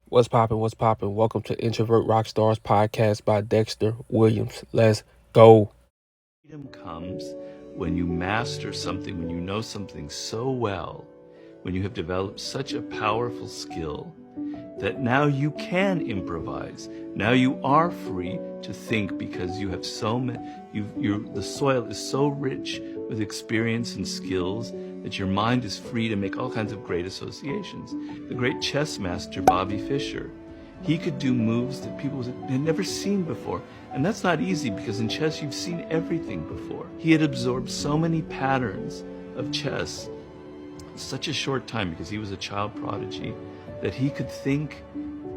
What's poppin'? What's poppin'? Welcome to Introvert Rockstars podcast by Dexter Williams. Let's go. Freedom comes when you master something, when you know something so well, when you have developed such a powerful skill that now you can improvise. Now you are free to think because you have so many, the soil is so rich with experience and skills that your mind is free to make all kinds of great associations. The great chess master Bobby Fischer, he could do moves that people had never seen before. And that's not easy because in chess you've seen everything before. He had absorbed so many patterns of chess in such a short time because he was a child prodigy that he could think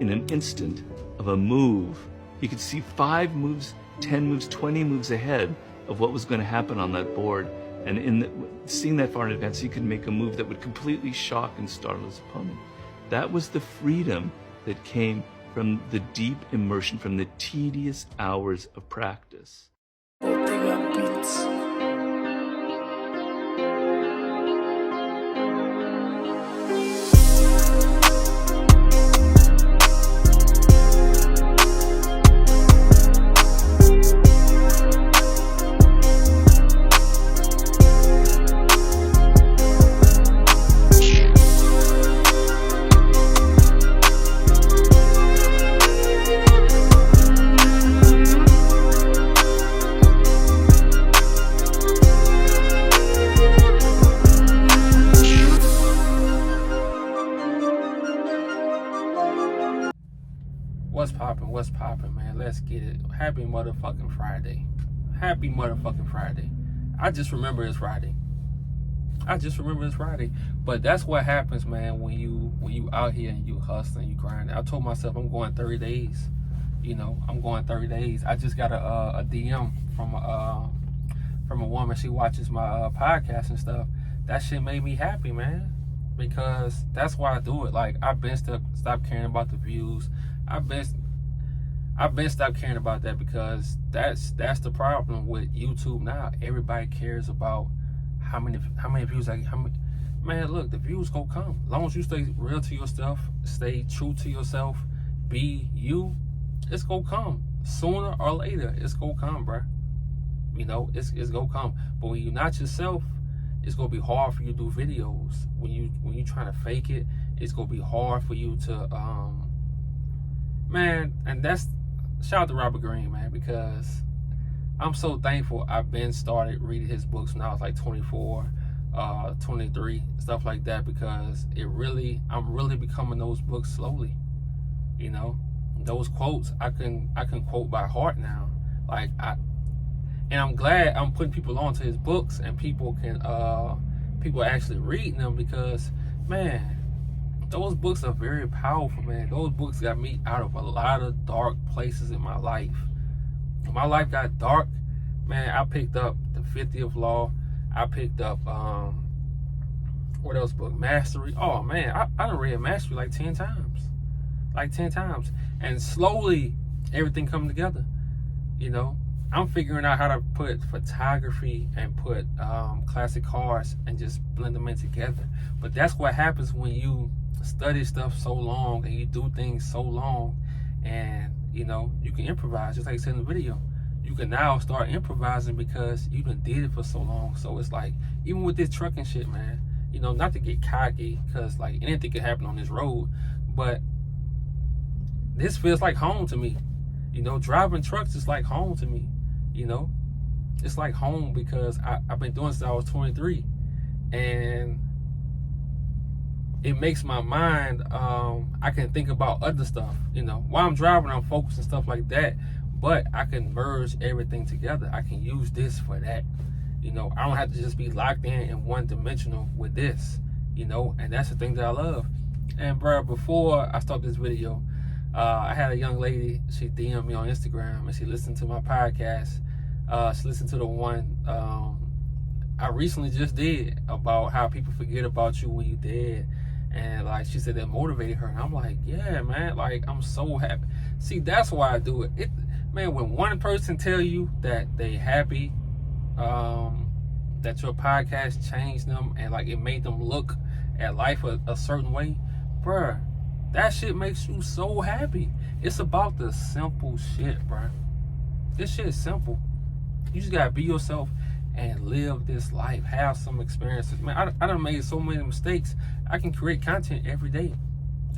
in an instant of a move. He could see 5 moves, 10 moves, 20 moves ahead of what was going to happen on that board. And seeing that far in advance, he could make a move that would completely shock and startle his opponent. That was the freedom that came from the deep immersion, from the tedious hours of practice. What's poppin', man? Let's get it. Happy motherfucking Friday. Happy motherfucking Friday. I just remember it's Friday. But that's what happens, man, when you out here and you hustling, you grinding. I told myself I'm going 30 days. I'm going 30 days. I just got a DM from a woman. She watches my podcast and stuff. That shit made me happy, man, because that's why I do it. Like, I've been stopped caring about the views. I've been stopped caring about that because that's the problem with YouTube now. Everybody cares about how many views man, look, the views gonna come. As long as you stay real to yourself, stay true to yourself, be you, it's gonna come. Sooner or later, it's gonna come, bruh. It's gonna come. But when you're not yourself, it's gonna be hard for you to do videos. When you trying to fake it, it's gonna be hard for you to man, and that's shout out to Robert Greene, man, because I'm so thankful I've been started reading his books when I was like 24, 23, stuff like that, because I'm really becoming those books slowly. Those quotes I can quote by heart now. And I'm glad I'm putting people onto his books and people are actually reading them, because, man, those books are very powerful, man. Those books got me out of a lot of dark places in my life. When my life got dark, man, I picked up the 50th Law. I picked up, what else book? Mastery. Oh, man, I done read Mastery like 10 times. And slowly, everything come together. I'm figuring out how to put photography and put classic cars and just blend them in together. But that's what happens when you study stuff so long and you do things so long, and you can improvise. Just like I said in the video, you can now start improvising because you done did it for so long. So it's like, even with this trucking shit, man, not to get cocky, because like anything could happen on this road, but this feels like home to me. Driving trucks is like home to me. It's like home because I've been doing since I was 23, and it makes my mind, I can think about other stuff. While I'm driving, I'm focused and stuff like that, but I can merge everything together. I can use this for that. I don't have to just be locked in one dimensional with this, and that's the thing that I love. And bro, before I start this video, I had a young lady, she DM'd me on Instagram, and she listened to my podcast. She listened to the one I recently just did about how people forget about you when you're dead. And like she said, that motivated her. And I'm like, yeah, man, like, I'm so happy. See, that's why I do it. Man, when one person tell you that they happy, that your podcast changed them and like it made them look at life a certain way, bruh, That shit makes you so happy. It's about the simple shit, bro. This shit is simple. You just gotta be yourself and live this life. Have some experiences. Man, I done made so many mistakes. I can create content every day.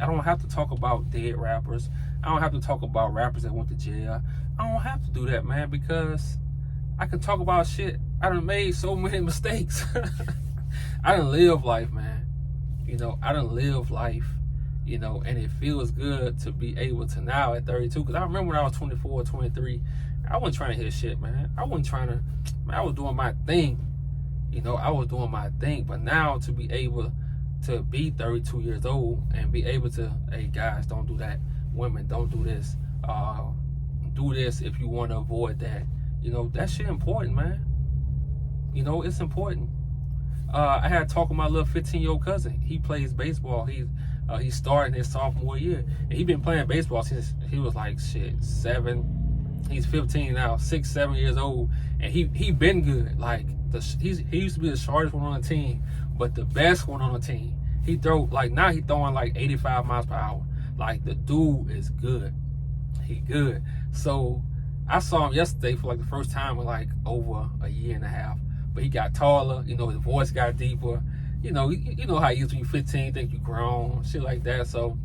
I don't have to talk about dead rappers. I don't have to talk about rappers that went to jail. I don't have to do that, man, because I can talk about shit. I done made so many mistakes. I done live life, man. You know, I done live life, you know, and it feels good to be able to now at 32. Because I remember when I was 24, 23, I wasn't trying to hit shit, man. I wasn't trying to, man, I was doing my thing. You know, I was doing my thing. But now to be able to be 32 years old and be able to, hey, guys, don't do that. Women, don't do this. Do this if you want to avoid that. You know, that shit important, man. You know, it's important. I had a talk with my little 15-year-old cousin. He plays baseball. He's starting his sophomore year. And he been playing baseball since he was like, shit, 7. He's 15 now, 6, 7 years old. And he been good. Like, he used to be the shortest one on the team, but the best one on the team. He throw, like, now he throwing like 85 miles per hour. Like, the dude is good. He good. So I saw him yesterday for like the first time in like over a year and a half. But he got taller, you know, his voice got deeper. You know how he is when you're 15, think you grown, shit like that. So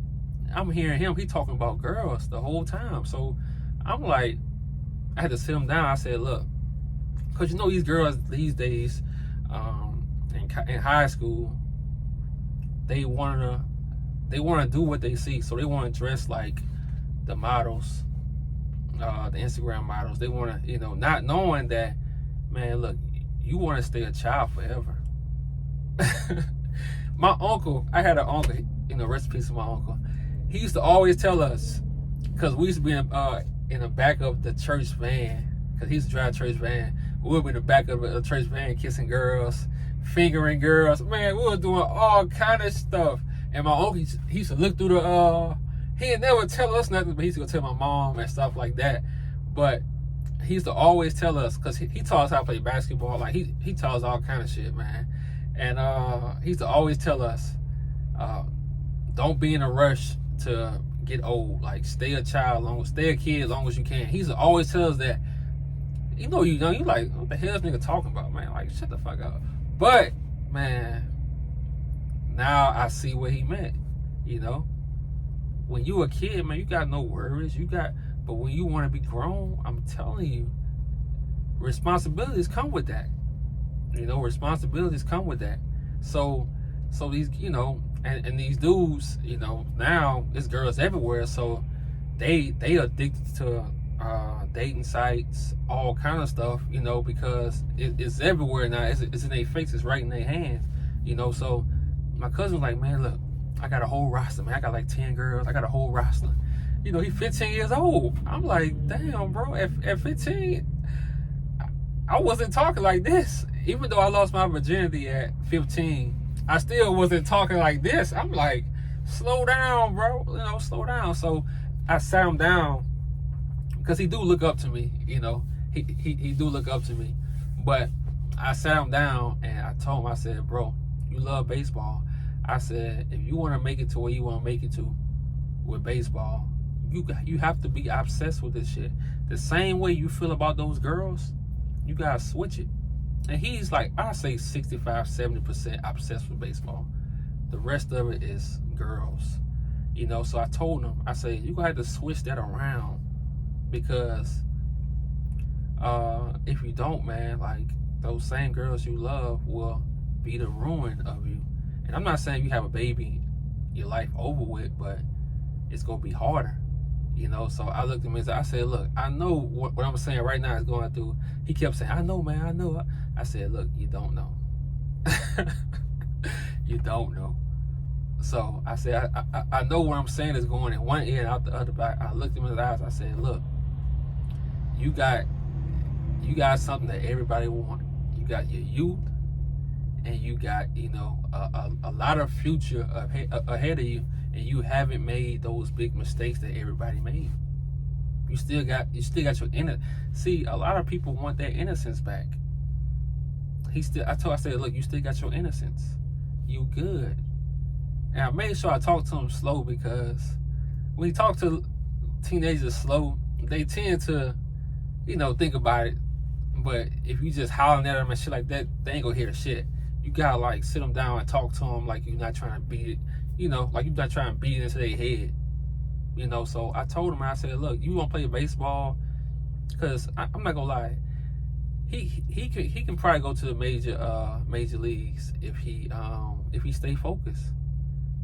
I'm hearing him, he talking about girls the whole time. So I'm like, I had to sit him down. I said, look, because you know these girls these days in high school, they wanna do what they see. So they want to dress like the models, the Instagram models. They want to, you know, not knowing that, man, look, you want to stay a child forever. My uncle, I had an uncle, you know, rest in peace of my uncle. He used to always tell us, because we used to be in the back of the church van, because he used to drive a church van. We would be in the back of a church van kissing girls, fingering girls. Man, we were doing all kind of stuff. And my uncle, he used to look through he would never tell us nothing, but he used to go tell my mom and stuff like that. But he used to always tell us, because he taught us how to play basketball. Like, he taught us all kind of shit, man. And he used to always tell us, don't be in a rush to get old. Like, stay a child, stay a kid as long as you can. He used to always tell us that. You know, you like, what the hell is this nigga talking about, man? Like, shut the fuck up. But, man, now I see what he meant, you know? When you a kid, man, you got no worries. But when you want to be grown, I'm telling you, responsibilities come with that. You know, responsibilities come with that. So these, you know, and these dudes, you know, now it's girls everywhere. So they addicted to dating sites, all kind of stuff, you know, because it's everywhere now. It's in their face. It's right in their hands, you know. So my cousin was like, man, look, I got a whole roster, man. I got like 10 girls. I got a whole roster. You know, he's 15 years old. I'm like, damn, bro. At 15, I wasn't talking like this. Even though I lost my virginity at 15, I still wasn't talking like this. I'm like, slow down, bro. You know, slow down. So I sat him down, because he do look up to me. You know, he do look up to me. But I sat him down and I told him, I said, bro, you love baseball. I said, if you want to make it to where you want to make it to with baseball, you have to be obsessed with this shit. The same way you feel about those girls, you gotta switch it. And he's like, I say 65-70% obsessed with baseball. The rest of it is girls. You know, so I told him, I said, you're gonna have to switch that around, because if you don't, man, like, those same girls you love will be the ruin of you. And I'm not saying you have a baby, your life over with, but it's gonna be harder. You know, so I looked at him and I said, look, I know what I'm saying right now is going through. He kept saying, I know, man, I know. I said, look, you don't know. You don't know. So I said, I know what I'm saying is going in one ear and out the other. But I looked him in the eyes. I said, look, you got something that everybody wants. You got your youth, and you got, you know, a lot of future ahead of you. And you haven't made those big mistakes that everybody made. You still got your innocence. See, a lot of people want their innocence back. I said, look, you still got your innocence. You good. And I made sure I talk to them slow, because when you talk to teenagers slow, they tend to, think about it. But if you just hollering at them and shit like that, they ain't gonna hear shit. You gotta like sit them down and talk to them like you're not trying to beat it, like you're not trying to beat it into their head. So I told him, I said, look, you want to play baseball? Because I'm not gonna lie, he can probably go to the major leagues if he stay focused.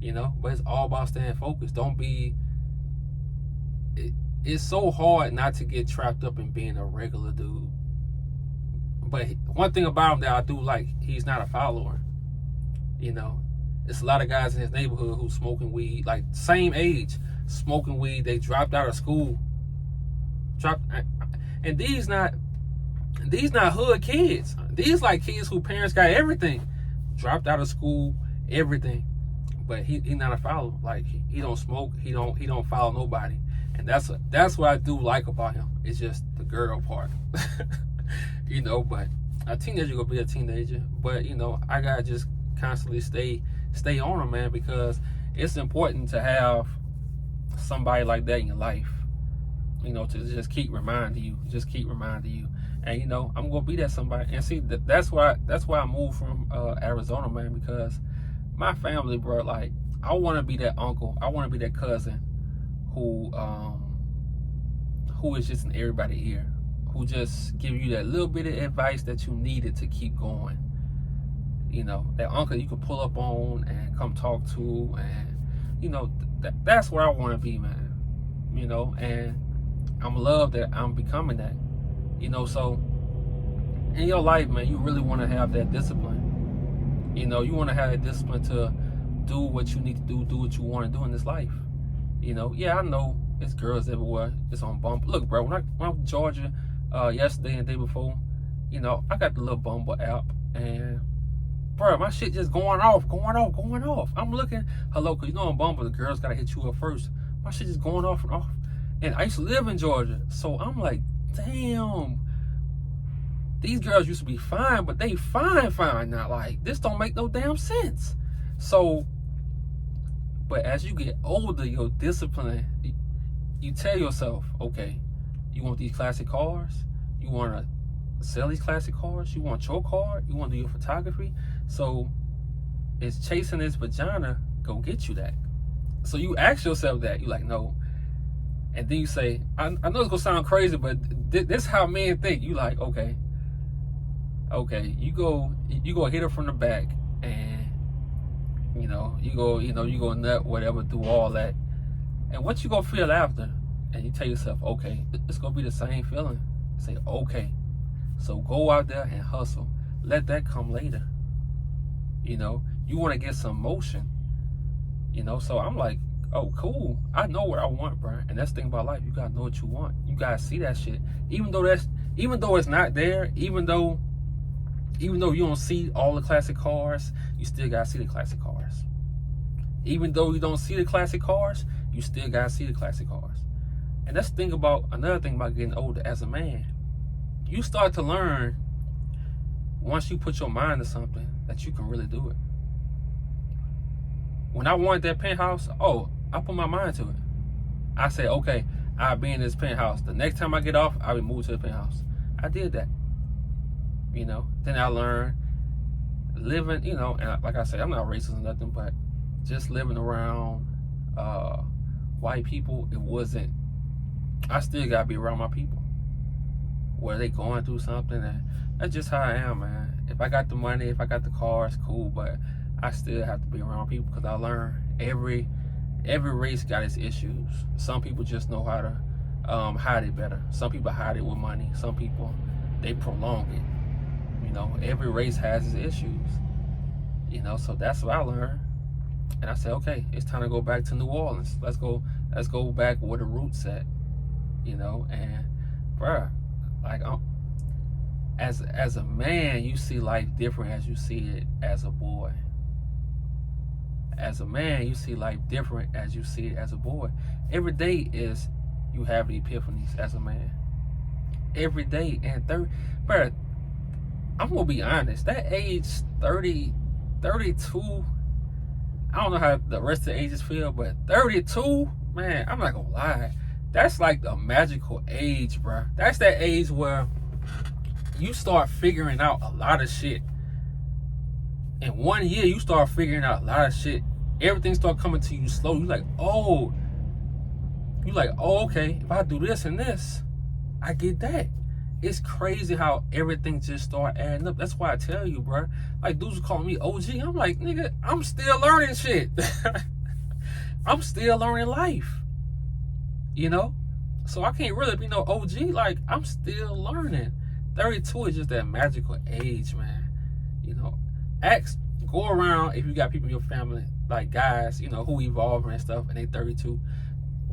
But it's all about staying focused. Don't be. It's so hard not to get trapped up in being a regular dude. But one thing about him that I do like, he's not a follower. It's a lot of guys in his neighborhood who smoking weed, like same age, smoking weed. They dropped out of school. And these not hood kids. These like kids who parents got everything. Dropped out of school, everything. But he not a follower. Like he don't smoke. He don't follow nobody. And that's what I do like about him. It's just the girl part. But a teenager gonna be a teenager. But I gotta just constantly stay on him, man, because it's important to have somebody like that in your life. To just keep reminding you. And I'm gonna be that somebody. And see, that's why I moved from Arizona, man, because my family, bro, like I want to be that uncle. I want to be that cousin who is just in everybody's ear, who just give you that little bit of advice that you needed to keep going. That uncle you can pull up on and come talk to, and that's where I want to be, man. And I'm love that I'm becoming that. So in your life, man, you really want to have that discipline. You want to have that discipline to do what you need to do what you want to do in this life. Yeah, I know it's girls everywhere. It's on Bumble. Look, bro, when I was in Georgia yesterday and the day before, I got the little Bumble app, and bro, my shit just going off. I'm looking, hello, because on Bumble, the girls got to hit you up first. My shit just going off and off. And I used to live in Georgia, so I'm like, damn, these girls used to be fine, but they fine now. Like, this don't make no damn sense. So, but as you get older, your discipline, you tell yourself, okay, you want these classic cars? You want to sell these classic cars? You want your car? You want to do your photography? So, is chasing this vagina go get you that? So you ask yourself that. You like, no. And then you say, I know it's going to sound crazy, but this is how men think. You like, okay, you go hit her from the back, and you go nut, whatever, do all that. And what you gonna feel after? And you tell yourself, okay, it's gonna be the same feeling. Say, okay, so go out there and hustle. Let that come later. You want to get some motion. So I'm like, oh, cool. I know what I want, bro. And that's the thing about life. You gotta know what you want. You gotta see that shit. Even though it's not there, even though you don't see all the classic cars, you still gotta see the classic cars. Even though you don't see the classic cars, you still gotta see the classic cars. And that's another thing about getting older as a man. You start to learn, once you put your mind to something, that you can really do it. When I wanted that penthouse, I put my mind to it. I said, okay, I'll be in this penthouse. The next time I get off, I'll be moved to the penthouse. I did that. Then I learned living, and like I said, I'm not racist or nothing, but just living around white people, I still gotta be around my people. Where they going through something, and that's just how I am, man. If I got the money, if I got the cars, cool, but I still have to be around people, because I learned every race got its issues. Some people just know how to hide it better. Some people hide it with money. Some people, they prolong it. Every race has its issues. So that's what I learned. And I said, okay, it's time to go back to New Orleans. Let's go back where the roots at. And bruh, like as a man, you see life different as you see it as a boy. As a man, you see life different as you see it as a boy. Every day is you have the epiphanies as a man. Every day. And bruh, I'm gonna be honest, that age 30, 32, I don't know how the rest of the ages feel, but 32, man, I'm not gonna lie. That's like the magical age, bro. That's that age where you start figuring out a lot of shit. In 1 year, you start figuring out a lot of shit. Everything start coming to you slow. You like, oh, okay, if I do this and this, I get that. It's crazy how everything just start adding up. That's why I tell you, bro. Like, dudes calling me OG. I'm like, nigga, I'm still learning shit. I'm still learning life. You know? So I can't really be no OG. Like, I'm still learning. 32 is just that magical age, man. You know? Go around if you got people in your family, like guys, you know, who evolving and stuff, and they 32.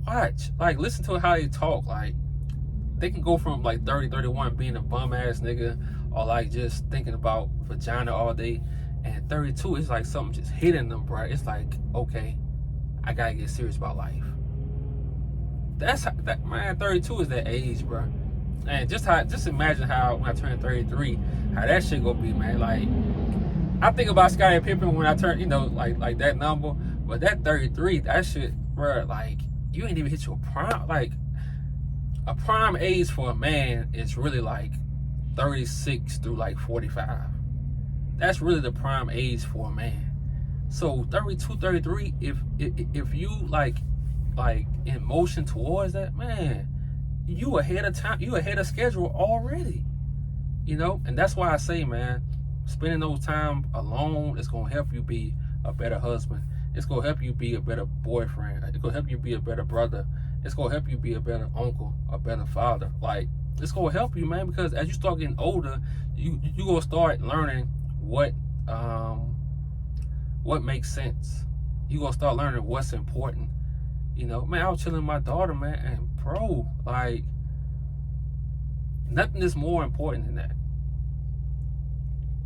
Watch. Like, listen to how they talk. Like, they can go from like 30, 31 being a bum ass nigga, or like just thinking about vagina all day, and 32 is like something just hitting them, bro. It's like, okay, I gotta get serious about life. That's how, that man. 32 is that age, bro. And just imagine how when I turn 33, how that shit gonna be, man. Like, I think about Scottie Pippen when I turn, you know, like that number, but that 33, that shit, bro. Like, you ain't even hit your prime. Like, a prime age for a man is really like 36 through like 45. That's really the prime age for a man. So 32, 33, if you like in motion towards that, man, you ahead of time, you ahead of schedule already. You know, and that's why I say, man, spending those time alone is gonna help you be a better husband. It's gonna help you be a better boyfriend. It's gonna help you be a better brother. It's gonna help you be a better uncle, a better father. Like, it's gonna help you, man, because as you start getting older, you gonna start learning what makes sense. You gonna start learning what's important. You know, man, I was chilling with my daughter, man, and bro, like, nothing is more important than that.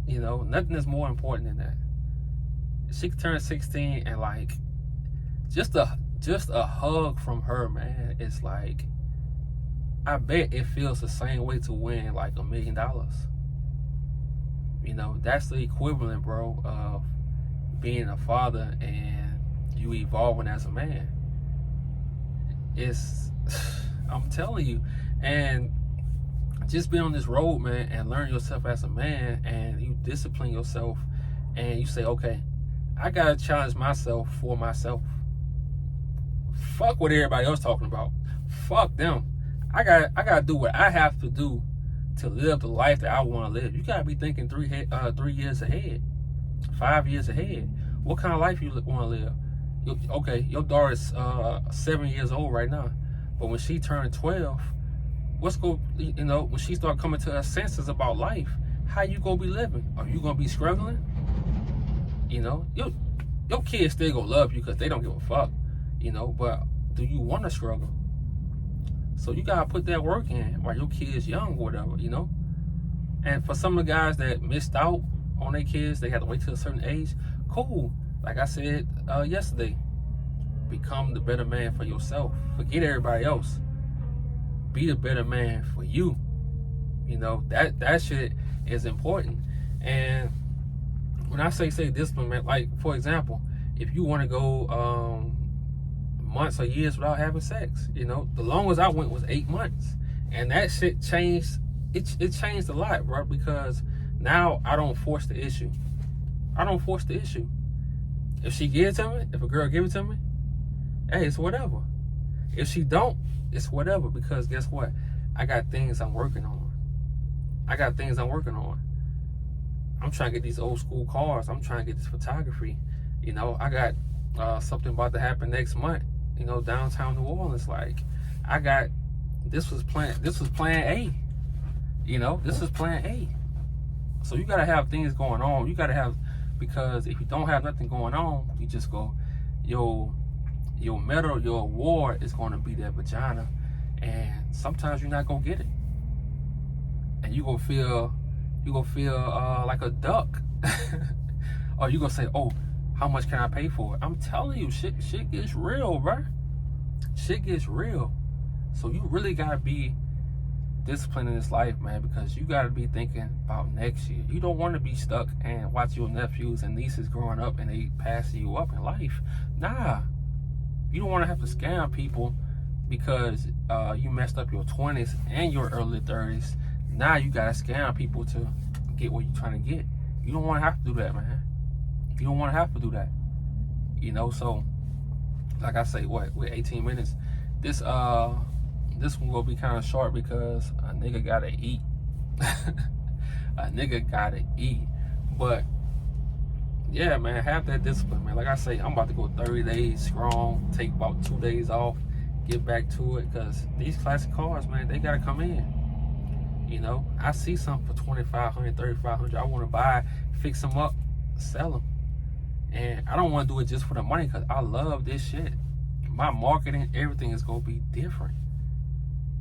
You know, nothing is more important than that. She turned 16, and like, just a hug from her, man, it's like, I bet it feels the same way to win like $1 million. You know, that's the equivalent, bro, of being a father and you evolving as a man. It's, I'm telling you, and just be on this road, man, and learn yourself as a man, and you discipline yourself, and you say, okay, I gotta challenge myself for myself. Fuck what everybody else talking about. Fuck them. I gotta do what I have to do to live the life that I want to live. You gotta be thinking 3 years ahead, 5 years ahead. What kind of life you want to live? Okay, your daughter's 7 years old right now, but when she turned 12, when she start coming to her senses about life, how you gonna be living? Are you gonna be struggling? You know, your kids still gonna love you because they don't give a fuck. You know, but do you want to struggle? So you gotta put that work in while your kid's young or whatever, you know. And for some of the guys that missed out on their kids, they had to wait till a certain age. Cool. Like I said yesterday, become the better man for yourself. Forget everybody else. Be the better man for you. You know, that shit is important. And when I say discipline, man, like, for example, if you want to go months or years without having sex, you know, the longest I went was 8 months, and that shit changed. It changed a lot, bro, because now I don't force the issue. If she gives it to me, if a girl gives it to me, hey, it's whatever. If she don't, it's whatever, because guess what? I got things I'm working on. I'm trying to get these old school cars. I'm trying to get this photography. You know, I got something about to happen next month, you know, downtown New Orleans. Like, this was plan A. You know, this is plan A. So you gotta have things going on. You gotta have, because if you don't have nothing going on, you just go, your medal, your award is gonna be that vagina, and sometimes you're not gonna get it, and you gonna feel like a duck, or you gonna say, oh, how much can I pay for it? I'm telling you, shit gets real, bro. Shit gets real. So you really gotta be discipline in this life, man, because you got to be thinking about next year. You don't want to be stuck and watch your nephews and nieces growing up and they passing you up in life. Nah, you don't want to have to scam people because you messed up your 20s and your early 30s. Now you got to scam people to get what you're trying to get. You don't want to have to do that, man. You don't want to have to do that. You know, so like I say, we're 18 minutes. This one will be kind of short because a nigga gotta eat. A nigga gotta eat. But yeah, man, have that discipline, man. Like I say, I'm about to go 30 days strong, take about 2 days off, get back to it, because these classic cars, man, they gotta come in. You know, I see something for $2,500, $3,500. I want to buy, fix them up, sell them. And I don't want to do it just for the money, because I love this shit. My marketing, everything is going to be different.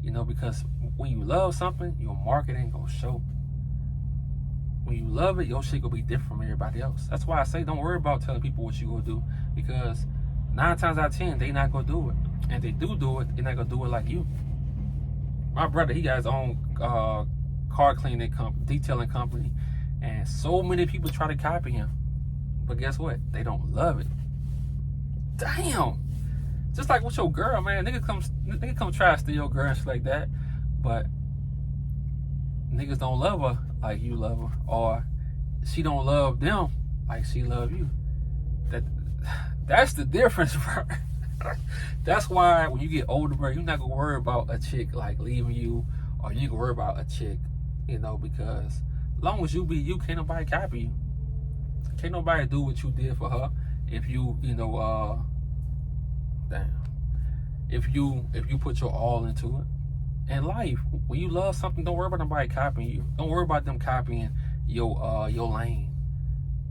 You know, because when you love something, your marketing going to show. When you love it, your shit going to be different from everybody else. That's why I say don't worry about telling people what you going to do, because 9 times out of 10, they not going to do it. And if they do it, they're not going to do it like you. My brother, he got his own car cleaning detailing company, and so many people try to copy him. But guess what? They don't love it. Damn. Just like with your girl, man. Nigga come try to steal your girl and shit like that. But niggas don't love her like you love her. Or she don't love them like she love you. That's the difference, bro. That's why when you get older, bro, you're not gonna worry about a chick like leaving you, or you can worry about a chick, you know, because as long as you be you, can't nobody copy you. Can't nobody do what you did for her if you, if you put your all into it. In life, when you love something, don't worry about nobody copying you. Don't worry about them copying your lane,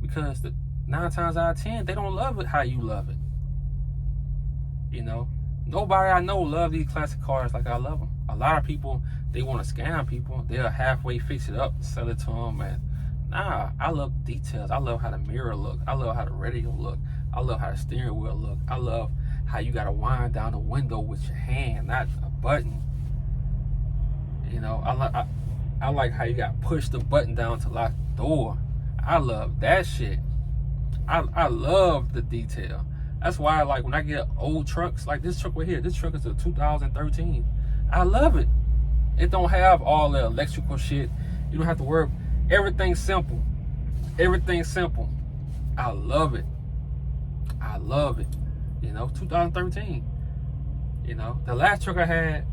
because 9 times out of 10, they don't love it how you love it. You know, nobody I know love these classic cars like I love them. A lot of people, they want to scam people. They'll halfway fix it up, sell it to them, and nah, I love details. I love how the mirror look. I love how the radio look. I love how the steering wheel look. I love how you gotta wind down the window with your hand, not a button. You know, I like how you gotta push the button down to lock the door. I love that shit. I love the detail. That's why, like, when I get old trucks, like this truck right here, this truck is a 2013. I love it. It don't have all the electrical shit. You don't have to worry. Everything's simple. Everything's simple. I love it. I love it. You know, 2013. You know, the last truck I had,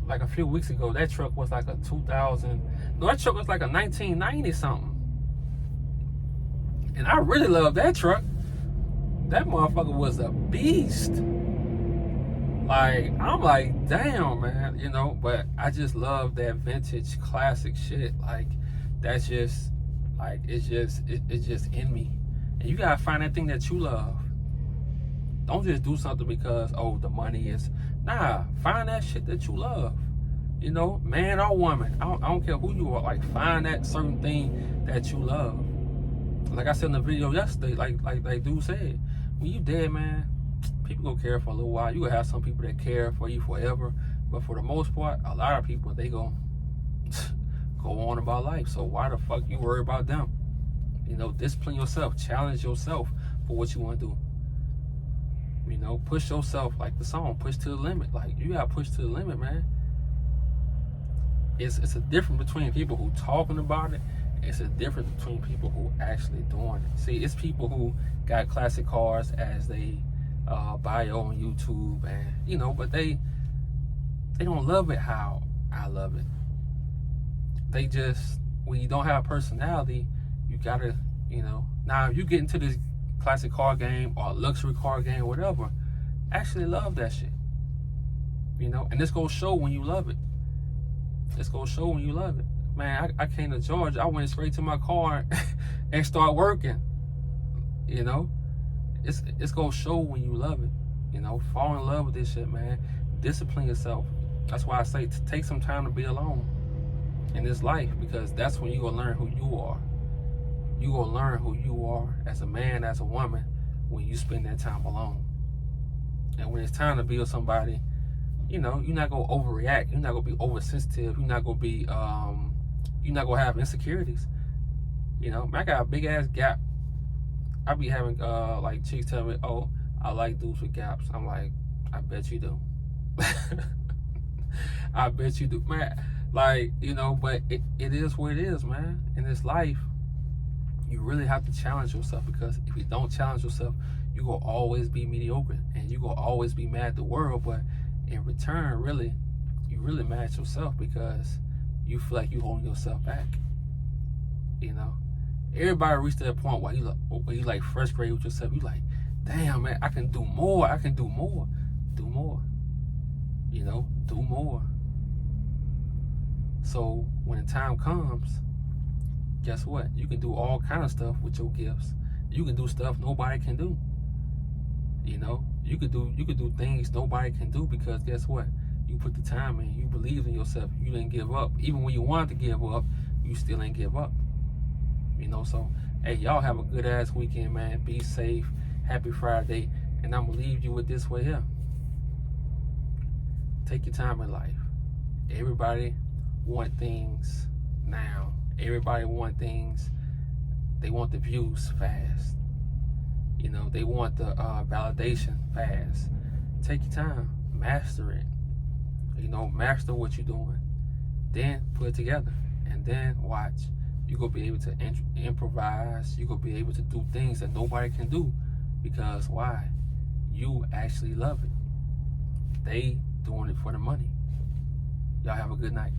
like a few weeks ago, that truck was like a 2000. No, that truck was like a 1990 something. And I really love that truck. That motherfucker was a beast. Like, I'm like, damn, man, you know, but I just love that vintage classic shit. Like, that's just, like, it's just in me. And you gotta find that thing that you love. Don't just do something because, oh, the money is. Nah, find that shit that you love. You know, man or woman. I don't care who you are. Like, find that certain thing that you love. Like I said in the video yesterday, like dude said, when you dead, man, people gonna care for a little while. You gonna have some people that care for you forever, but for the most part, a lot of people, they gonna go on about life. So why the fuck you worry about them? You know, discipline yourself, challenge yourself for what you want to do. You know, push yourself, like the song, push to the limit. Like, you gotta push to the limit, man. It's a difference between people who talking about it. It's a difference between people who actually doing it. See, it's people who got classic cars as they bio on YouTube, and you know, but they don't love it how I love it. They just, when you don't have personality, you gotta, you know. Now, if you get into this classic car game or luxury car game, whatever, actually love that shit. You know, and this gonna show when you love it. It's gonna show when you love it. Man, I came to Georgia, I went straight to my car and start working. You know, it's gonna show when you love it. You know, fall in love with this shit, man. Discipline yourself. That's why I say to take some time to be alone in this life, because that's when you gonna learn who you are. You gonna learn who you are as a man, as a woman, when you spend that time alone. And when it's time to be with somebody, you know, you're not gonna overreact. You're not gonna be oversensitive. You're not gonna be you're not gonna have insecurities. You know, man, I got a big ass gap. I be having like chicks tell me, "Oh, I like dudes with gaps." I'm like, I bet you do. I bet you do, man. Like, you know, but it is what it is, man. In this life, you really have to challenge yourself, because if you don't challenge yourself, you gonna always be mediocre and you gonna always be mad at the world. But in return, really, you really mad at yourself because you feel like you holding yourself back. You know, everybody reached that point where you like frustrated with yourself. You like, damn, man, I can do more. I can do more. Do more. You know, do more. So when the time comes, guess what? You can do all kind of stuff with your gifts. You can do stuff nobody can do. You know, you could do things nobody can do, because guess what? You put the time in. You believed in yourself. You didn't give up. Even when you wanted to give up, you still ain't give up. You know, so hey, y'all have a good ass weekend, man. Be safe. Happy Friday. And I'm gonna leave you with this way here. Take your time in life. Everybody want things now. Everybody want things. They want the views fast. You know, they want the validation fast. Take your time. Master it. You know, master what you're doing. Then put it together. And then watch. You're going to be able to improvise. You're going to be able to do things that nobody can do. Because why? You actually love it. They doing it for the money. Y'all have a good night.